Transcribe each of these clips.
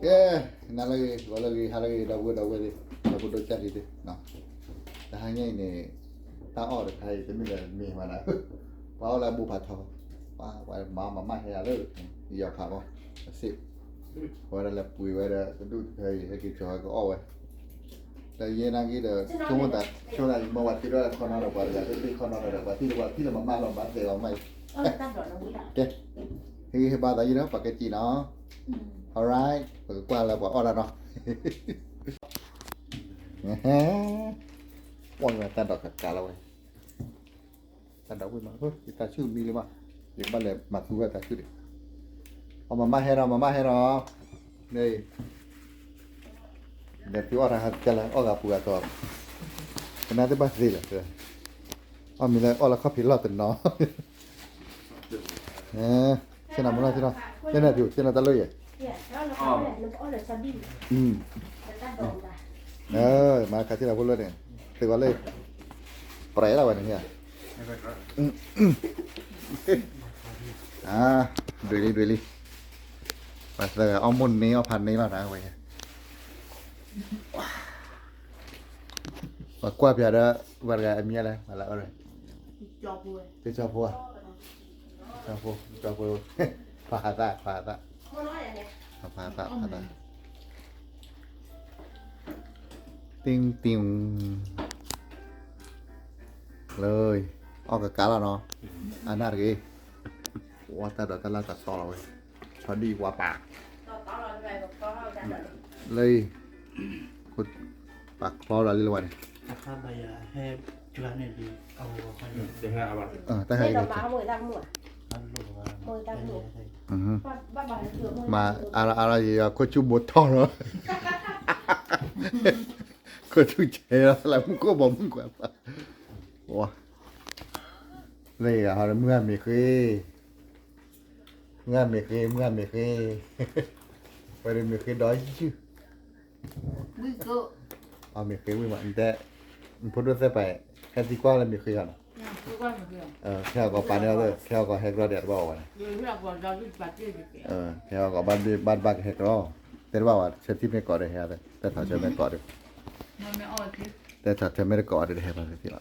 na lagi wala lagi halagi daw di daw do cari di no ta hanya ini ta or kai te mi le mi mana pa la bu pa tho pa ma he ya le ya kha mo si wala la pui wala du kai he ki cho ko o wa ta ye na ki de chung ta chung la mo wa ti ro ko na ro pa ya ti ko na ro pa ti la ma lo ba de lo mai ta rồi nó quý ke hi ba ta gì đó pa ke chi nó alright qua là bỏ ra rồi ôi mà ta đọc cả rồi ta đọc với mà thôi ta chưa mi luôn mà việc ban lệ mặt thua ta chưa đi mà mai hay rồi đây để phía ra hạt cái là ở gặp to cái này thì bắt gì là mình lại ở là coffee lọt từ nó thế nào muốn nói thế nào thế này thì thế nào ta lấy vậy mà cái gì là vô lên này từ qua lên phải là vậy này really bây giờ ông muốn này ông phản này là nào vậy và qua bây giờ varga em nhớ là ở đây cho vui phá ta tiếng lời cả là nó anh nói gì qua ta đợi ta là ta to rồi nó đi qua bạc lời cột bạc to là đi luônถ้าใบแห้จุฬาเนี่ยดีเอาคนเดียว เดี๋ยวให้เอาบ้าง ta hay đây là má mười đang muộn มันหลงว่า mười đang muộn ba bà thừa mười mà ala gì có chú bột to nữa có chú chế là không có bóng quá wow đây là họ mưa mì khi vậy thì mì khi đói chứ nguy cơ mì khi mì mặn tệ phút đó sẽ phải cái gì qua là mì khi hả theo có bán nhau thôi theo có hết rồi đẹp bảo này theo có bán bạc hết rồi thế bảo là sẽ tiếp này có được hết rồiแต่ถ้าจะไม่có đượcแต่ถ้าจะไม่ได้có được hết rồi thì là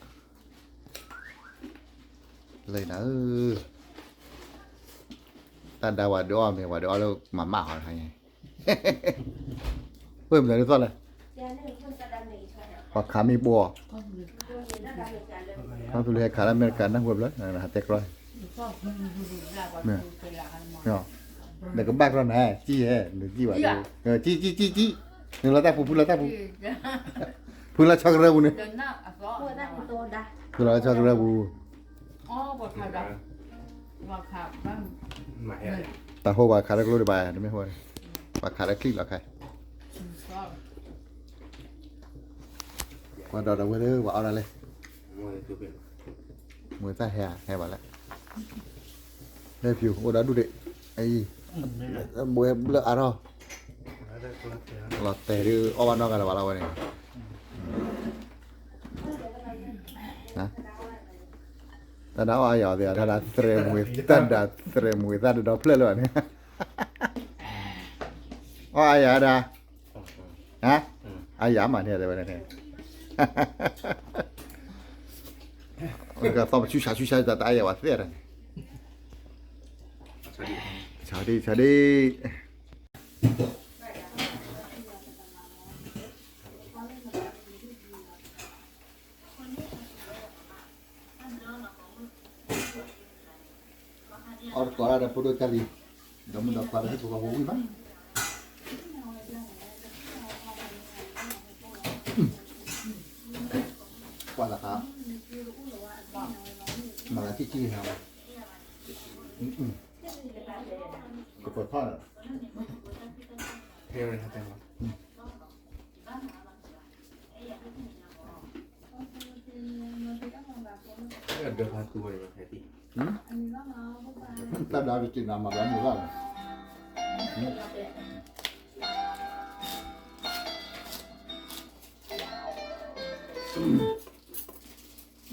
เลยนะta đào vào đó mình vào đó đâu mà mạo hayไงเพิ่มเลยนี่ต้นเลยhoặcขามีบัวเขาตุเรียขาอเมริกันนั่งบนรถนะเต็กร้อยเนี่ยเด็กก็บ้าแล้วนะจี้แฮหรือจี้วะจี้หนึ่งเราแต่พูดเราแต่พูดเราชอบเรื่องนี้พูดเราชอบเรื่องแต่หัวขาเล็กรู้ได้บ่ายไม่หัวว่าขาเล็กคลิกหรอใครว่าเราไม่ได้ว่าเอาอะไรเลยมือใต้แห่บ่แล้วได้ผิวโอ้ได้ดูดิไอ้มวยเลือดอะไรหลอดแต่ดื้ออ้อวันนอกกันหรือเปล่าวันนี้นะแต่น้าว่าอย่างเดียวถ้าเราเตรียมมวยตั้งเราเพลิดเลยเนี่ยว่าอย่างเดียวฮะอย่างมันเนี่ยเดี๋ยวเนี่ยก็ต้องชูชาจะตายอย่างว่าเสียเลยชาดีAhora ada puro kali, kamu dapat itu kau hobi mah? Kuala kah? Malah cici hal. Kepotan. Here it happen. Ada satu ya, Hati. Ta đã được trình làm mà làm được không?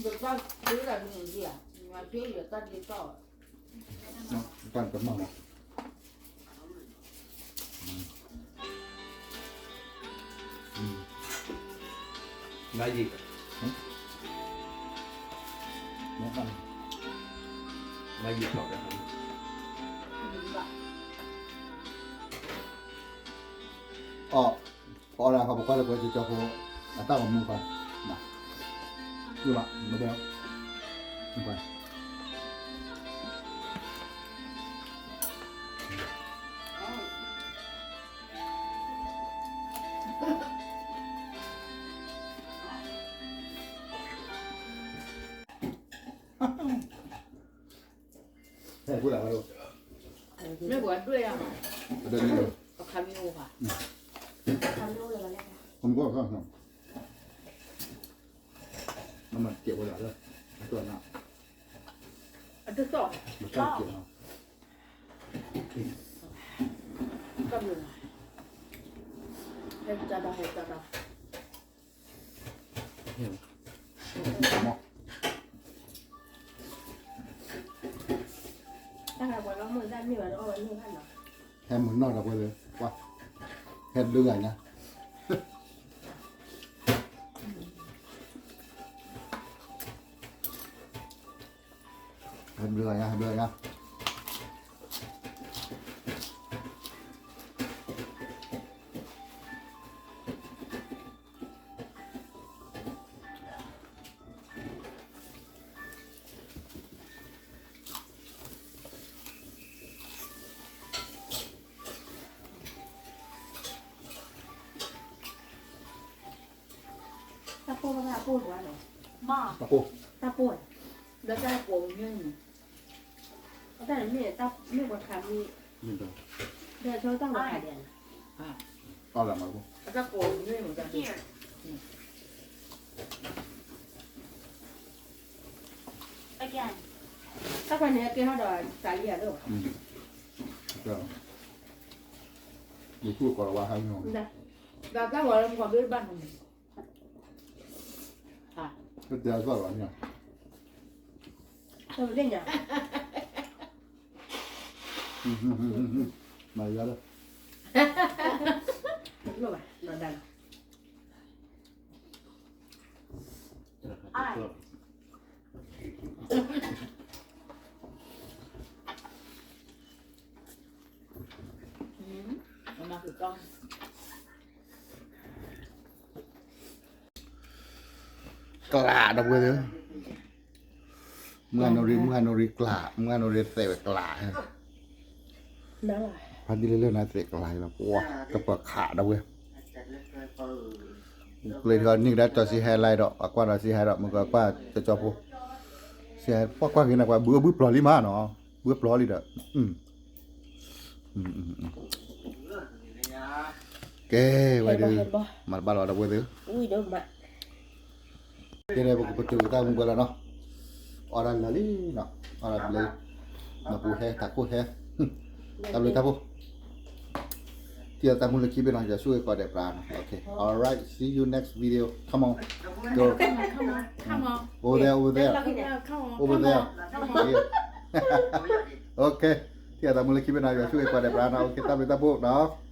được bao chứ là người gì à mà chưa được ta đi to Toàn tấm mỏng. ได้ยิก นะครับ ได้ยิกก่อนนะครับ อ๋อพอแล้วเขาบอกว่าเราจะจะพอตั้งมือไปนะดูละมาเดี๋ยวมือไปเฮ้ยพูดอะไรมาดู ไม่หวานด้วยอ่ะ เดินนี่ดู กับคามิโอค่ะ ทำรู้เลยวันแรก ผมก็ข้างน้ำมันเกี่ยวกับอะไรเลยตัวน้ำ อันที่สอง มันก็เกี่ยว ก็มีเห็ดจะดาเห็ดจะดา มอง ถ้าหากว่าเราเหมือนด้านนี้ว่าเราเอาไว้นี่พันหรอ แฮมเหมือนนอกจากไปเลยว่าแฮมเรื่อยนะแฮมเรื่อยนะแฮมเรื่อยนะตาปูมันตาปูหัวหรอ มา ตะปู ตาปู แล้วจะโกงเงี้ย แต่เนี่ยตาเนี่ยบทคำมี นี่ตัว เดี๋ยวเขาต้องมาขายเดือน เอาละมาปู แล้วก็โกงเงี้ยเหมือนกัน again ถ้าคนนี้กินข้าวดอยสายเลียด้วย ก็ดูคู่ก่อนว่าให้งง นะ เราก็บอกเราความด้วยบ้านของmìnhค่ะ ก็เดี๋ยวก็ว่าเนี่ย เราเล่นอย่าง มาเยอะเลย รู้ป่ะนอนดัง มันมาถูกต้อง กล้าดอกเว้ยเมื่อนริกล้าเมื่อนริเสวกล้า น้ำอะไร พันที่เรื่อยๆนะเสกล้าแล้วว้ากระเป๋าขาดอกเว้ยเลยก็นี่ได้จอสีไฮไลท์ดอกกว่าเราสีไฮดอกมันก็กว่าจะจอพูสีไฮพวกว่าเห็นกว่าเบื่อปลอลิมาเนาะเบื่อปลอลิเด้อเก้ไว้ดื้อมาบ้านเราดอกเว้ยดื้อ อุ้ยเดี๋ยวมา Kira betul kita mungkin no. Orang lali no. Orang lali. Napu he, takut he. Tahu tahu. Dia tamu lagi benar je suai kau ada peran. Okay. Alright. See you next video. Come on. Go. Come on Over there. Over there. Over there. Yeah. Okay. Dia tamu lagi benar je suai kau ada peran. Okay. Tahu no.